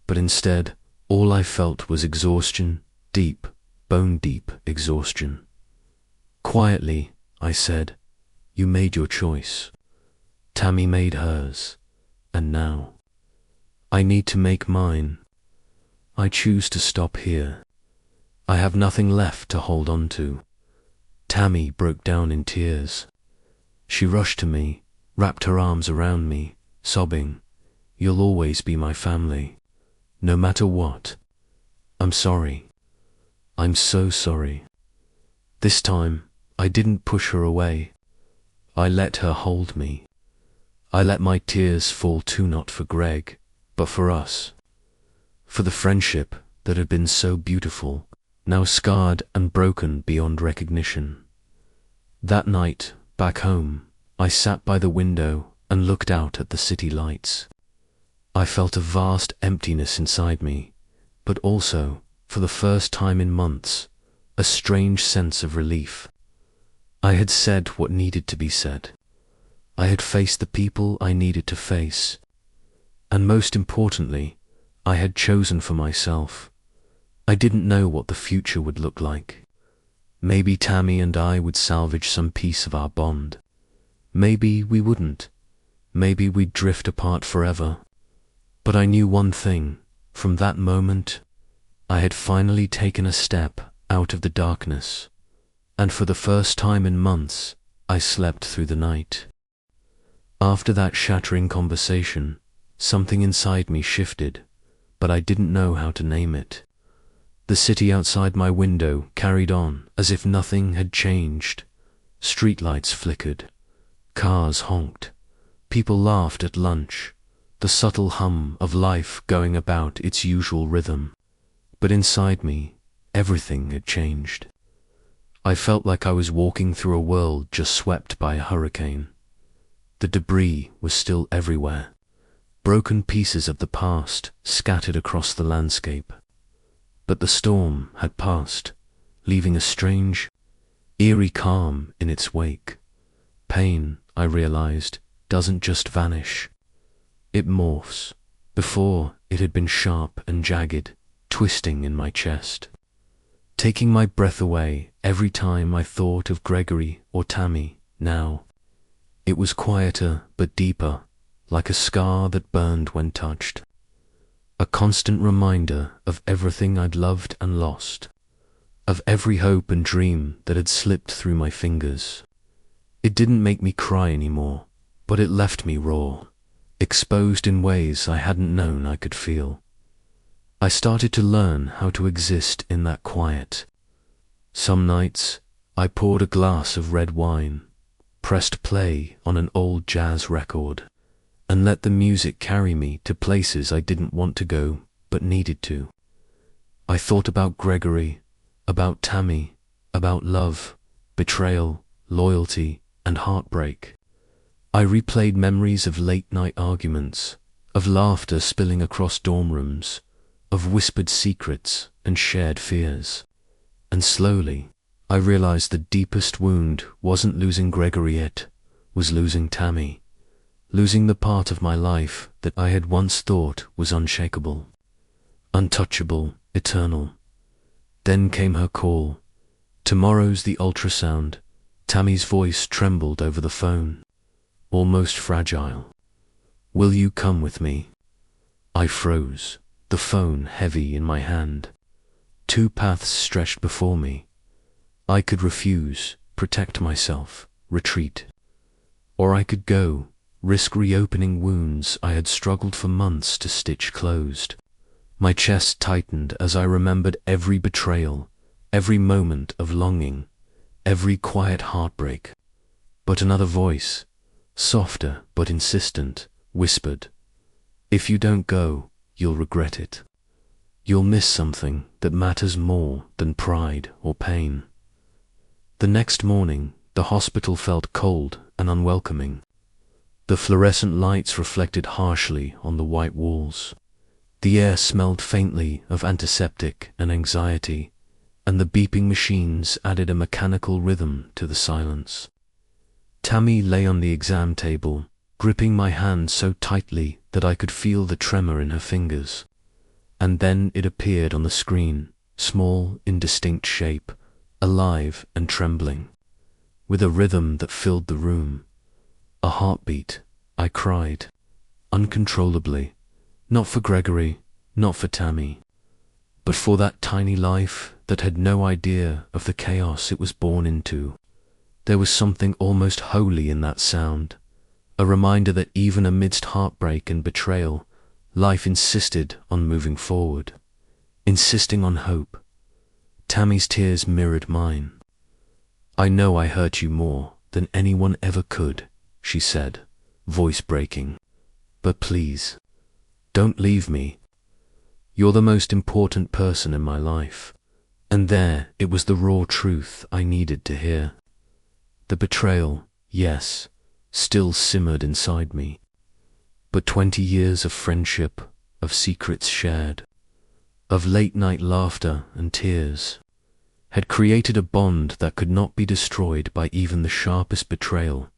A: But instead, all I felt was exhaustion, deep, bone-deep exhaustion. Quietly, I said, "You made your choice. Tammy made hers. And now, I need to make mine. I choose to stop here." I have nothing left to hold on to. Tammy broke down in tears. She rushed to me, wrapped her arms around me, sobbing, "You'll always be my family, no matter what. I'm sorry. I'm so sorry." This time, I didn't push her away. I let her hold me. I let my tears fall too, not for Greg, but for us. For the friendship that had been so beautiful, now scarred and broken beyond recognition. That night, back home, I sat by the window and looked out at the city lights. I felt a vast emptiness inside me, but also, for the first time in months, a strange sense of relief. I had said what needed to be said. I had faced the people I needed to face. And most importantly, I had chosen for myself. I didn't know what the future would look like. Maybe Tammy and I would salvage some piece of our bond. Maybe we wouldn't. Maybe we'd drift apart forever. But I knew one thing. From that moment, I had finally taken a step out of the darkness. And for the first time in months, I slept through the night. After that shattering conversation, something inside me shifted, but I didn't know how to name it. The city outside my window carried on as if nothing had changed. Streetlights flickered. Cars honked. People laughed at lunch. The subtle hum of life going about its usual rhythm. But inside me, everything had changed. I felt like I was walking through a world just swept by a hurricane. The debris was still everywhere. Broken pieces of the past scattered across the landscape. But the storm had passed, leaving a strange, eerie calm in its wake. Pain, I realized, doesn't just vanish. It morphs. Before, it had been sharp and jagged, twisting in my chest, taking my breath away every time I thought of Gregory or Tammy. Now, it was quieter but deeper, like a scar that burned when touched. A constant reminder of everything I'd loved and lost, of every hope and dream that had slipped through my fingers. It didn't make me cry anymore, but it left me raw, exposed in ways I hadn't known I could feel. I started to learn how to exist in that quiet. Some nights, I poured a glass of red wine, pressed play on an old jazz record, and let the music carry me to places I didn't want to go, but needed to. I thought about Gregory, about Tammy, about love, betrayal, loyalty, and heartbreak. I replayed memories of late-night arguments, of laughter spilling across dorm rooms, of whispered secrets and shared fears. And slowly, I realized the deepest wound wasn't losing Gregory, it was losing Tammy, losing the part of my life that I had once thought was unshakable, untouchable, eternal. Then came her call. Tomorrow's the ultrasound. Tammy's voice trembled over the phone, almost fragile. "Will you come with me?" I froze, the phone heavy in my hand. Two paths stretched before me. I could refuse, protect myself, retreat. Or I could go, risk reopening wounds I had struggled for months to stitch closed. My chest tightened as I remembered every betrayal, every moment of longing, every quiet heartbreak. But another voice, softer but insistent, whispered, "If you don't go, you'll regret it. You'll miss something that matters more than pride or pain." The next morning, the hospital felt cold and unwelcoming. The fluorescent lights reflected harshly on the white walls. The air smelled faintly of antiseptic and anxiety, and the beeping machines added a mechanical rhythm to the silence. Tammy lay on the exam table, gripping my hand so tightly that I could feel the tremor in her fingers. And then it appeared on the screen, small, indistinct shape, alive and trembling, with a rhythm that filled the room. A heartbeat. I cried, uncontrollably, not for Gregory, not for Tammy, but for that tiny life that had no idea of the chaos it was born into. There was something almost holy in that sound, a reminder that even amidst heartbreak and betrayal, life insisted on moving forward, insisting on hope. Tammy's tears mirrored mine. "I know I hurt you more than anyone ever could," she said, voice breaking. "But please, don't leave me. You're the most important person in my life." And there it was, the raw truth I needed to hear. The betrayal, yes, still simmered inside me. But 20 years of friendship, of secrets shared, of late-night laughter and tears, had created a bond that could not be destroyed by even the sharpest betrayal.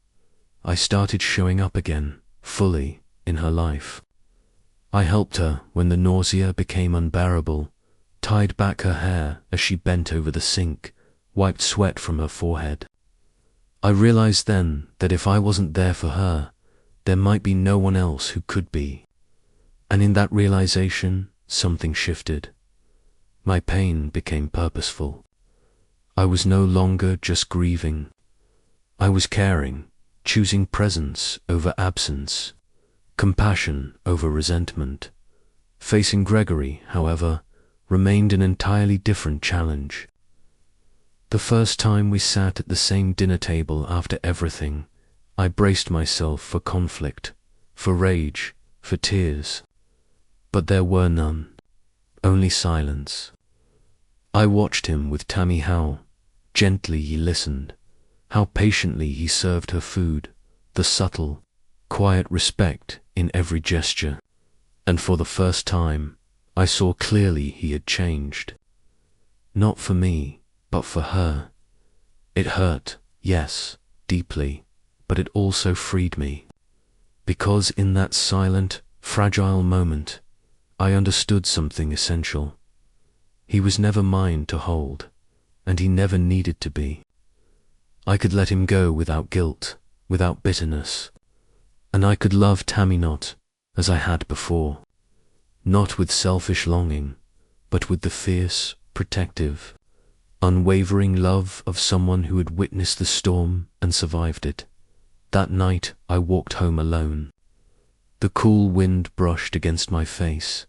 A: I started showing up again, fully, in her life. I helped her when the nausea became unbearable, tied back her hair as she bent over the sink, wiped sweat from her forehead. I realized then that if I wasn't there for her, there might be no one else who could be. And in that realization, something shifted. My pain became purposeful. I was no longer just grieving. I was caring, choosing presence over absence, compassion over resentment. Facing Gregory, however, remained an entirely different challenge. The first time we sat at the same dinner table after everything, I braced myself for conflict, for rage, for tears. But there were none, only silence. I watched him with Tammy, how gently he listened, how patiently he served her food, the subtle, quiet respect in every gesture. And for the first time, I saw clearly he had changed. Not for me, but for her. It hurt, yes, deeply, but it also freed me. Because in that silent, fragile moment, I understood something essential. He was never mine to hold, and he never needed to be. I could let him go without guilt, without bitterness, and I could love Tammy not as I had before, not with selfish longing, but with the fierce, protective, unwavering love of someone who had witnessed the storm and survived it. That night I walked home alone. The cool wind brushed against my face,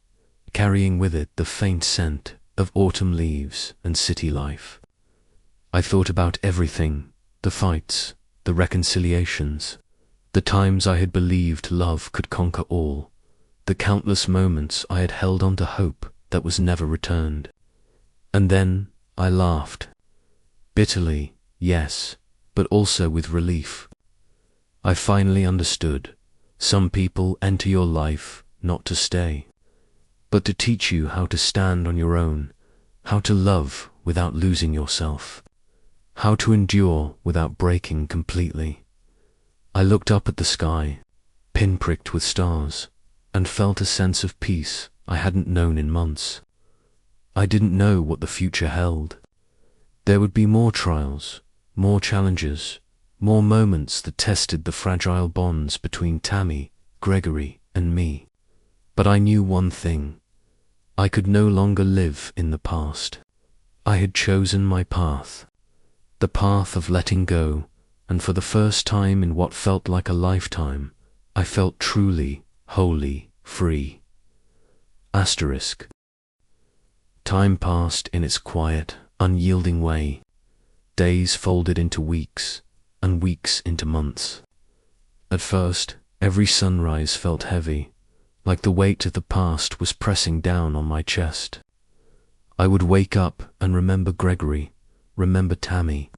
A: carrying with it the faint scent of autumn leaves and city life. I thought about everything, the fights, the reconciliations, the times I had believed love could conquer all, the countless moments I had held on to hope that was never returned. And then I laughed. Bitterly, yes, but also with relief. I finally understood. Some people enter your life not to stay, but to teach you how to stand on your own, how to love without losing yourself, how to endure without breaking completely. I looked up at the sky, pinpricked with stars, and felt a sense of peace I hadn't known in months. I didn't know what the future held. There would be more trials, more challenges, more moments that tested the fragile bonds between Tammy, Gregory, and me. But I knew one thing. I could no longer live in the past. I had chosen my path, the path of letting go, and for the first time in what felt like a lifetime, I felt truly, wholly free. Asterisk. Time passed in its quiet, unyielding way. Days folded into weeks, and weeks into months. At first, every sunrise felt heavy, like the weight of the past was pressing down on my chest. I would wake up and remember Gregory, remember Tammy,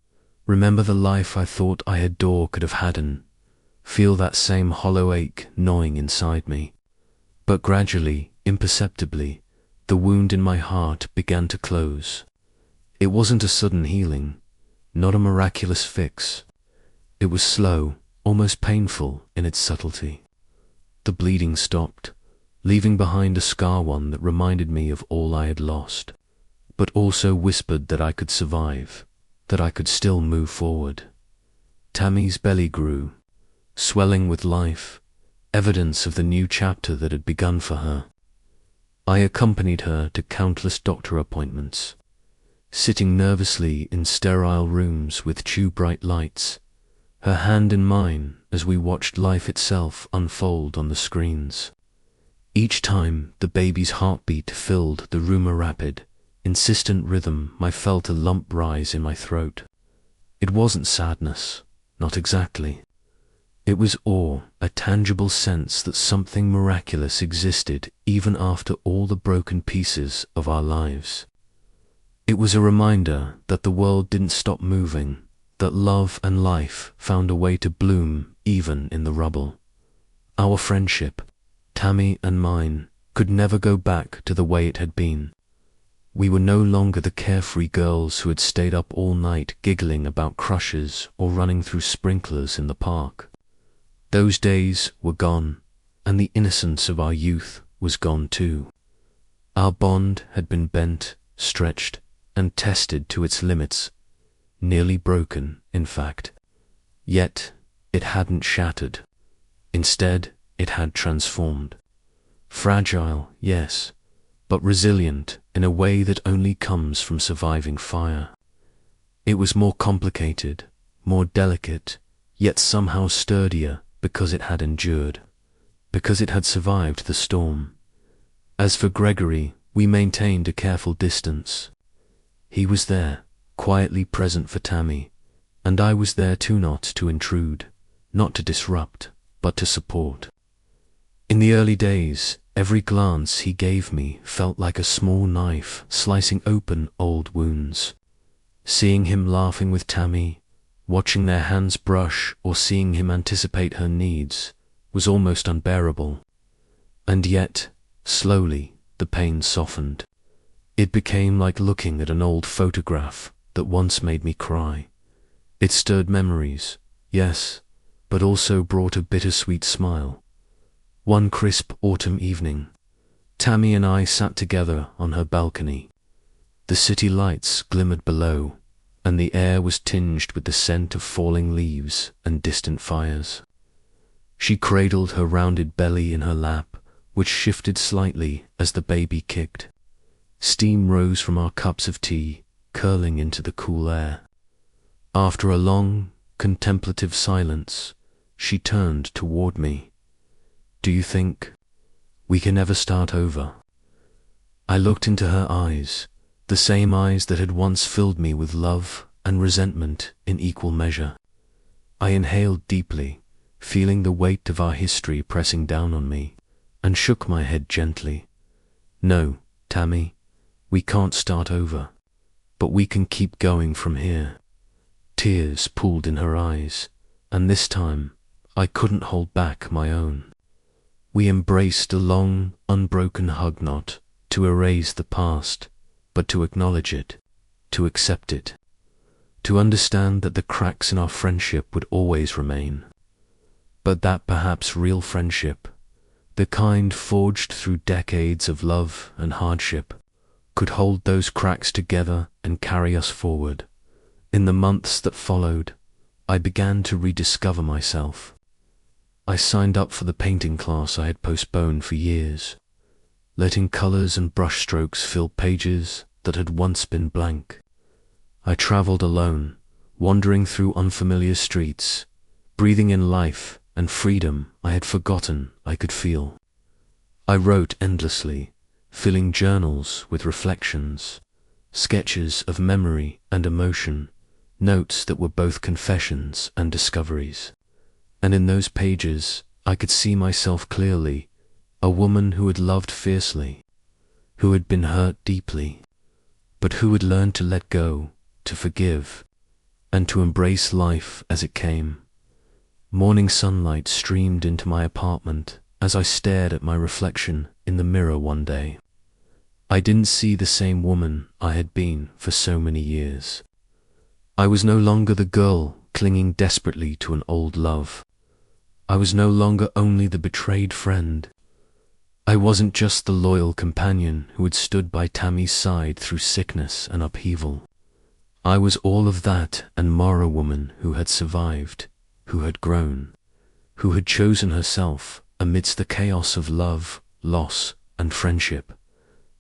A: remember the life I thought AITA could have had, and feel that same hollow ache gnawing inside me. But gradually, imperceptibly, the wound in my heart began to close. It wasn't a sudden healing, not a miraculous fix. It was slow, almost painful in its subtlety. The bleeding stopped, leaving behind a scar, one that reminded me of all I had lost, but also whispered that I could survive, that I could still move forward. Tammy's belly grew, swelling with life, evidence of the new chapter that had begun for her. I accompanied her to countless doctor appointments, sitting nervously in sterile rooms with tube-bright lights, her hand in mine as we watched life itself unfold on the screens. Each time the baby's heartbeat filled the room a rapid, insistent rhythm, I felt a lump rise in my throat. It wasn't sadness, not exactly. It was awe, a tangible sense that something miraculous existed even after all the broken pieces of our lives. It was a reminder that the world didn't stop moving, that love and life found a way to bloom even in the rubble. Our friendship, Tammy and mine, could never go back to the way it had been. We were no longer the carefree girls who had stayed up all night giggling about crushes or running through sprinklers in the park. Those days were gone, and the innocence of our youth was gone too. Our bond had been bent, stretched, and tested to its limits, nearly broken, in fact. Yet it hadn't shattered. Instead, it had transformed. Fragile, yes, but resilient in a way that only comes from surviving fire. It was more complicated, more delicate, yet somehow sturdier because it had endured, because it had survived the storm. As for Gregory, we maintained a careful distance. He was there, quietly present for Tammy, and I was there too, not to intrude, not to disrupt, but to support. In the early days, every glance he gave me felt like a small knife slicing open old wounds. Seeing him laughing with Tammy, watching their hands brush, or seeing him anticipate her needs was almost unbearable. And yet, slowly, the pain softened. It became like looking at an old photograph that once made me cry. It stirred memories, yes, but also brought a bittersweet smile. One crisp autumn evening, Tammy and I sat together on her balcony. The city lights glimmered below, and the air was tinged with the scent of falling leaves and distant fires. She cradled her rounded belly in her lap, which shifted slightly as the baby kicked. Steam rose from our cups of tea, curling into the cool air. After a long, contemplative silence, she turned toward me. "Do you think we can ever start over?" I looked into her eyes, the same eyes that had once filled me with love and resentment in equal measure. I inhaled deeply, feeling the weight of our history pressing down on me, and shook my head gently. "No, Tammy, we can't start over, but we can keep going from here." Tears pooled in her eyes, and this time I couldn't hold back my own. We embraced a long, unbroken hug, not to erase the past, but to acknowledge it, to accept it, to understand that the cracks in our friendship would always remain, but that perhaps real friendship, the kind forged through decades of love and hardship, could hold those cracks together and carry us forward. In the months that followed, I began to rediscover myself. I signed up for the painting class I had postponed for years, letting colors and brushstrokes fill pages that had once been blank. I traveled alone, wandering through unfamiliar streets, breathing in life and freedom I had forgotten I could feel. I wrote endlessly, filling journals with reflections, sketches of memory and emotion, notes that were both confessions and discoveries. And in those pages, I could see myself clearly, a woman who had loved fiercely, who had been hurt deeply, but who had learned to let go, to forgive, and to embrace life as it came. Morning sunlight streamed into my apartment as I stared at my reflection in the mirror one day. I didn't see the same woman I had been for so many years. I was no longer the girl clinging desperately to an old love. I was no longer only the betrayed friend. I wasn't just the loyal companion who had stood by Tammy's side through sickness and upheaval. I was all of that and more, a woman who had survived, who had grown, who had chosen herself amidst the chaos of love, loss, and friendship.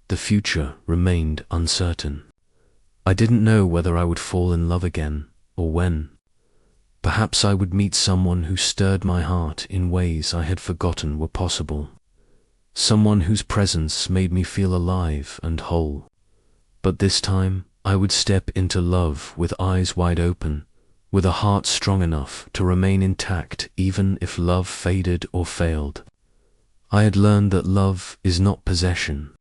A: The future remained uncertain. I didn't know whether I would fall in love again, or when. Perhaps I would meet someone who stirred my heart in ways I had forgotten were possible. Someone whose presence made me feel alive and whole. But this time, I would step into love with eyes wide open, with a heart strong enough to remain intact even if love faded or failed. I had learned that love is not possession.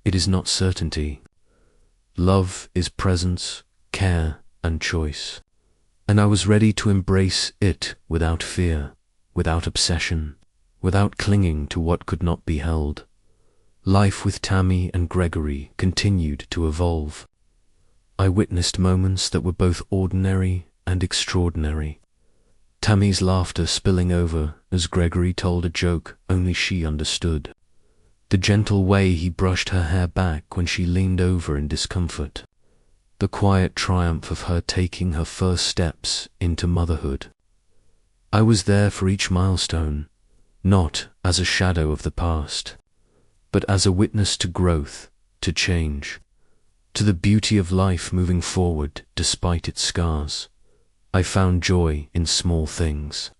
A: It is not certainty. Love is presence, care, and choice. And I was ready to embrace it without fear, without obsession, without clinging to what could not be held. Life with Tammy and Gregory continued to evolve. I witnessed moments that were both ordinary and extraordinary. Tammy's laughter spilling over as Gregory told a joke only she understood. The gentle way he brushed her hair back when she leaned over in discomfort. The quiet triumph of her taking her first steps into motherhood. I was there for each milestone, not as a shadow of the past, but as a witness to growth, to change, to the beauty of life moving forward despite its scars. I found joy in small things.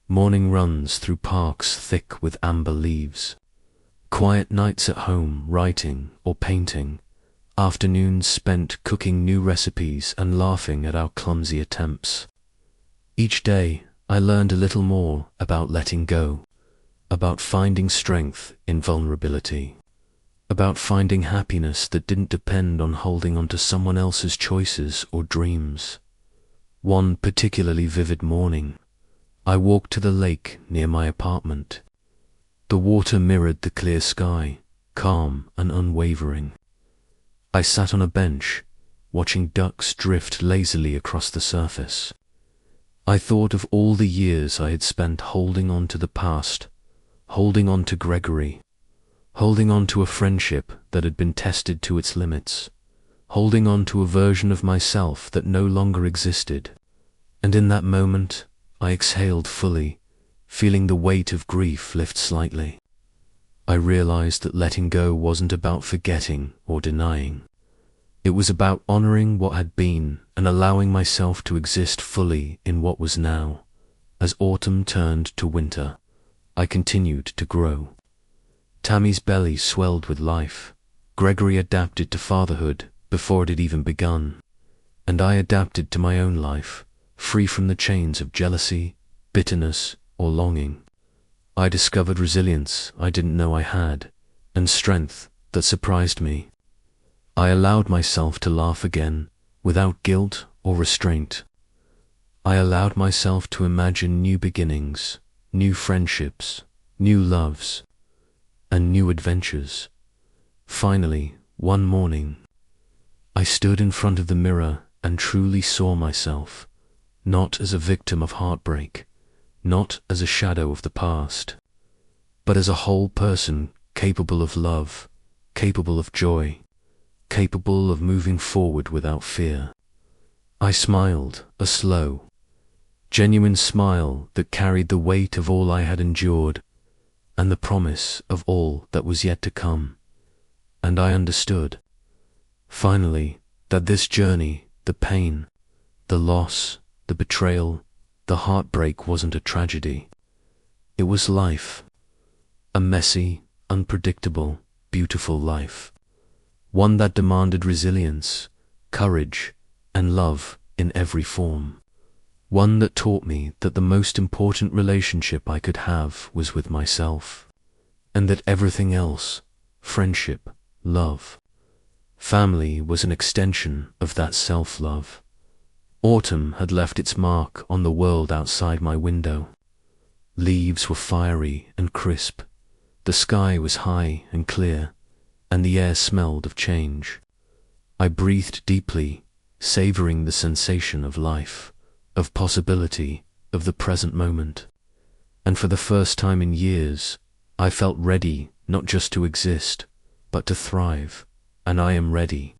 A: Morning runs through parks thick with amber leaves. Quiet nights at home writing or painting. Afternoons spent cooking new recipes and laughing at our clumsy attempts. Each day, I learned a little more about letting go, about finding strength in vulnerability, about finding happiness that didn't depend on holding on to someone else's choices or dreams. One particularly vivid morning, I walked to the lake near my apartment. The water mirrored the clear sky, calm and unwavering. I sat on a bench, watching ducks drift lazily across the surface. I thought of all the years I had spent holding on to the past, holding on to Gregory, holding on to a friendship that had been tested to its limits, holding on to a version of myself that no longer existed. And in that moment, I exhaled fully, feeling the weight of grief lift slightly. I realized that letting go wasn't about forgetting or denying. It was about honoring what had been and allowing myself to exist fully in what was now. As autumn turned to winter, I continued to grow. Tammy's belly swelled with life. Gregory adapted to fatherhood before it had even begun. And I adapted to my own life, free from the chains of jealousy, bitterness, or longing. I discovered resilience I didn't know I had, and strength that surprised me. I allowed myself to laugh again, without guilt or restraint. I allowed myself to imagine new beginnings, new friendships, new loves, and new adventures. Finally, one morning, I stood in front of the mirror and truly saw myself, not as a victim of heartbreak, not as a shadow of the past, but as a whole person capable of love, capable of joy, capable of moving forward without fear. I smiled, a slow, genuine smile that carried the weight of all I had endured and the promise of all that was yet to come. And I understood, finally, that this journey, the pain, the loss, the betrayal, the heartbreak wasn't a tragedy. It was life. A messy, unpredictable, beautiful life. One that demanded resilience, courage, and love in every form. One that taught me that the most important relationship I could have was with myself, and that everything else, friendship, love, family, was an extension of that self-love. Autumn had left its mark on the world outside my window. Leaves were fiery and crisp. The sky was high and clear, and the air smelled of change. I breathed deeply, savoring the sensation of life, of possibility, of the present moment. And for the first time in years, I felt ready not just to exist, but to thrive, and I am ready.